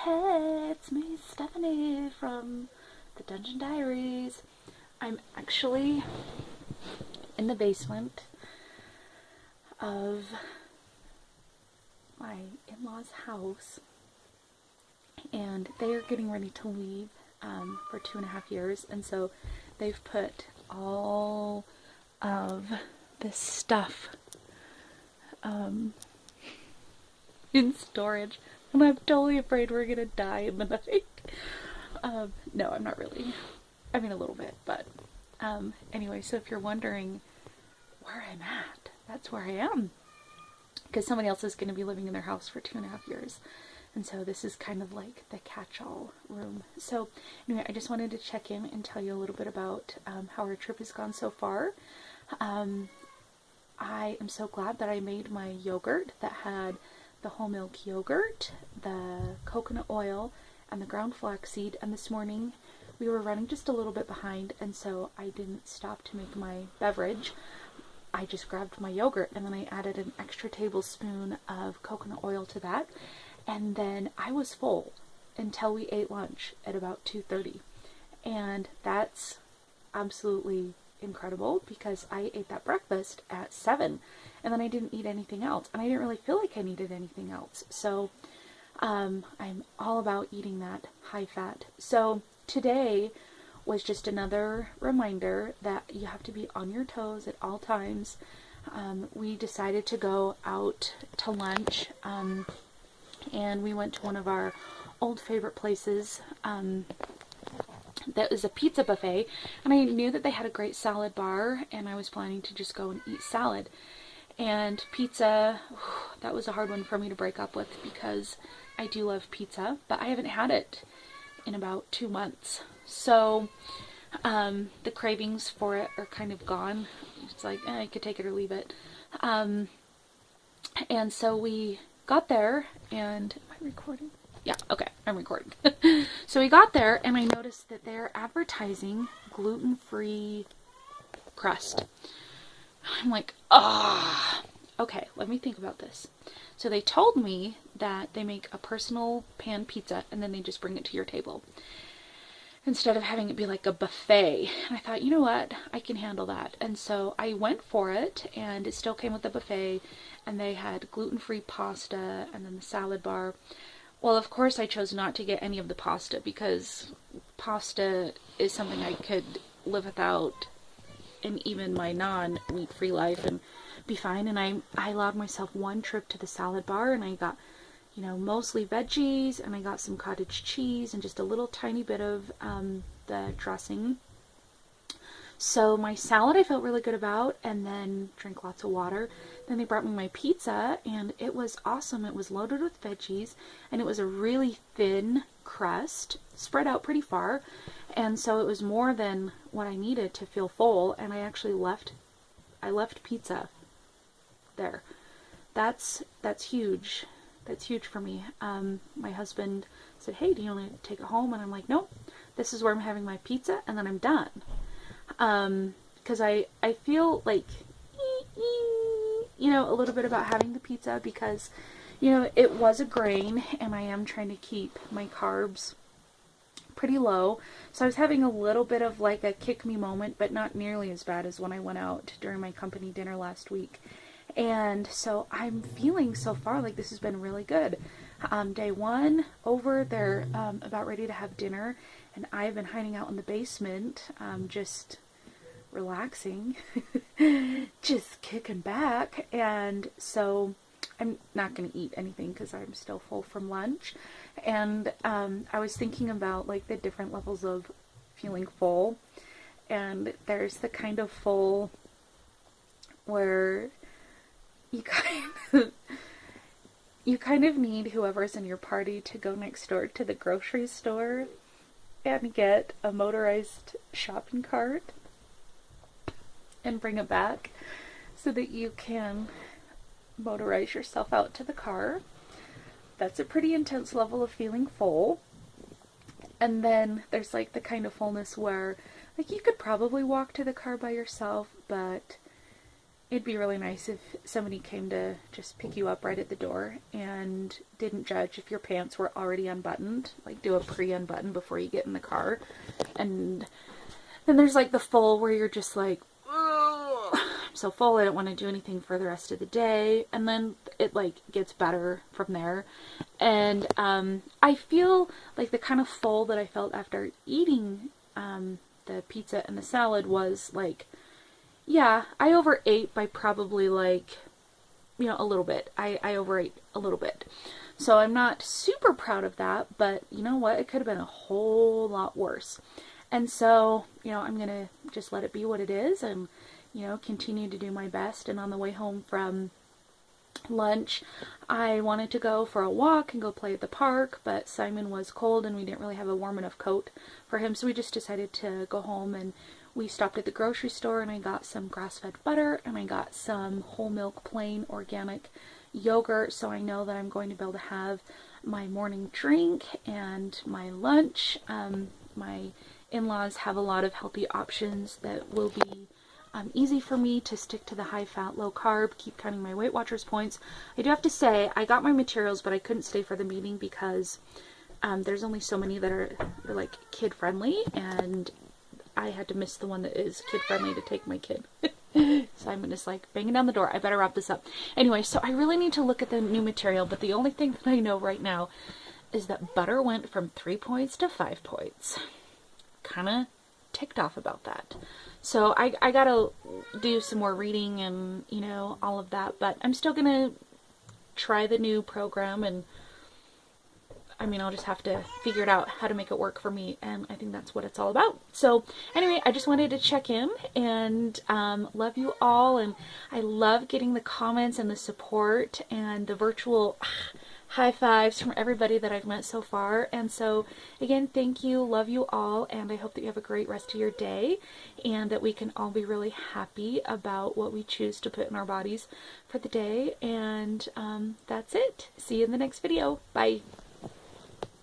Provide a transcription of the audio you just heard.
Hey, it's me, Stephanie from the Dungeon Diaries. I'm actually in the basement of my in-laws' house, and they are getting ready to leave for 2.5 years, and so they've put all of this stuff in storage, and I'm totally afraid we're gonna die in the night. No, I'm not really. I mean, a little bit, but anyway, so if you're wondering where I'm at, that's where I am. Because somebody else is going to be living in their house for 2.5 years. And so this is kind of like the catch-all room. So anyway, I just wanted to check in and tell you a little bit about how our trip has gone so far. I am so glad that I made my yogurt that had the whole milk yogurt, the coconut oil, and the ground flaxseed. And this morning we were running just a little bit behind, and so I didn't stop to make my beverage. I just grabbed my yogurt and then I added an extra tablespoon of coconut oil to that, and then I was full until we ate lunch at about 2:30, and that's absolutely incredible because I ate that breakfast at 7 and then I didn't eat anything else, and I didn't really feel like I needed anything else. So I'm all about eating that high fat. So today was just another reminder that you have to be on your toes at all times. We decided to go out to lunch, and we went to one of our old favorite places that was a pizza buffet, and I knew that they had a great salad bar, and I was planning to just go and eat salad. And pizza, that was a hard one for me to break up with because I do love pizza, but I haven't had it in about 2 months. So the cravings for it are kind of gone. It's like, I could take it or leave it. And so we got there, and am I recording? Yeah, okay, I'm recording. So we got there, and I noticed that they're advertising gluten-free crust. I'm like, okay, let me think about this. So they told me that they make a personal pan pizza, and then they just bring it to your table, instead of having it be like a buffet. And I thought, you know what, I can handle that. And so I went for it, and it still came with the buffet, and they had gluten-free pasta and then the salad bar. Well, of course I chose not to get any of the pasta because pasta is something I could live without in even my non-meat free life and be fine. And I allowed myself one trip to the salad bar, and I got, mostly veggies, and I got some cottage cheese and just a little tiny bit of the dressing. So my salad I felt really good about, and then drank lots of water. Then they brought me my pizza, and it was awesome. It was loaded with veggies, and it was a really thin crust, spread out pretty far, and so it was more than what I needed to feel full. And I actually left pizza there. That's huge. That's huge for me. My husband said, hey, do you want to take it home? And I'm like, nope, this is where I'm having my pizza, and then I'm done. Because I feel like, a little bit about having the pizza because, it was a grain, and I am trying to keep my carbs pretty low. So I was having a little bit of like a kick me moment, but not nearly as bad as when I went out during my company dinner last week. And so I'm feeling so far like this has been really good. Day one over, they're about ready to have dinner, and I've been hiding out in the basement, just relaxing, just kicking back. And so I'm not going to eat anything because I'm still full from lunch. And I was thinking about like the different levels of feeling full, and there's the kind of full where you kind of need whoever's in your party to go next door to the grocery store and get a motorized shopping cart and bring it back so that you can motorize yourself out to the car. That's a pretty intense level of feeling full. And then there's like the kind of fullness where like you could probably walk to the car by yourself, but it'd be really nice if somebody came to just pick you up right at the door and didn't judge if your pants were already unbuttoned, like do a pre-unbutton before you get in the car. And then there's like the full where you're just like, I'm so full, I don't want to do anything for the rest of the day. And then it like gets better from there. And I feel like the kind of full that I felt after eating the pizza and the salad was like, yeah, I overate by probably like, a little bit. I overate a little bit. So I'm not super proud of that, but you know what? It could have been a whole lot worse. And so, I'm going to just let it be what it is and, continue to do my best. And on the way home from lunch, I wanted to go for a walk and go play at the park, but Simon was cold and we didn't really have a warm enough coat for him, so we just decided to go home. And we stopped at the grocery store and I got some grass-fed butter and I got some whole milk plain organic yogurt, so I know that I'm going to be able to have my morning drink and my lunch. My in-laws have a lot of healthy options that will be easy for me to stick to the high-fat, low-carb, keep counting my Weight Watchers points. I do have to say, I got my materials, but I couldn't stay for the meeting because there's only so many that are like kid-friendly, and I had to miss the one that is kid-friendly to take my kid. Simon is like banging down the door. I better wrap this up. Anyway, so I really need to look at the new material, but the only thing that I know right now is that butter went from 3 points to 5 points. Kind of ticked off about that. So I gotta do some more reading and, all of that, but I'm still gonna try the new program, and I'll just have to figure it out how to make it work for me, and I think that's what it's all about. So anyway, I just wanted to check in and love you all, and I love getting the comments and the support and the virtual high fives from everybody that I've met so far. And so again, thank you, love you all, and I hope that you have a great rest of your day and that we can all be really happy about what we choose to put in our bodies for the day. And that's it. See you in the next video. Bye.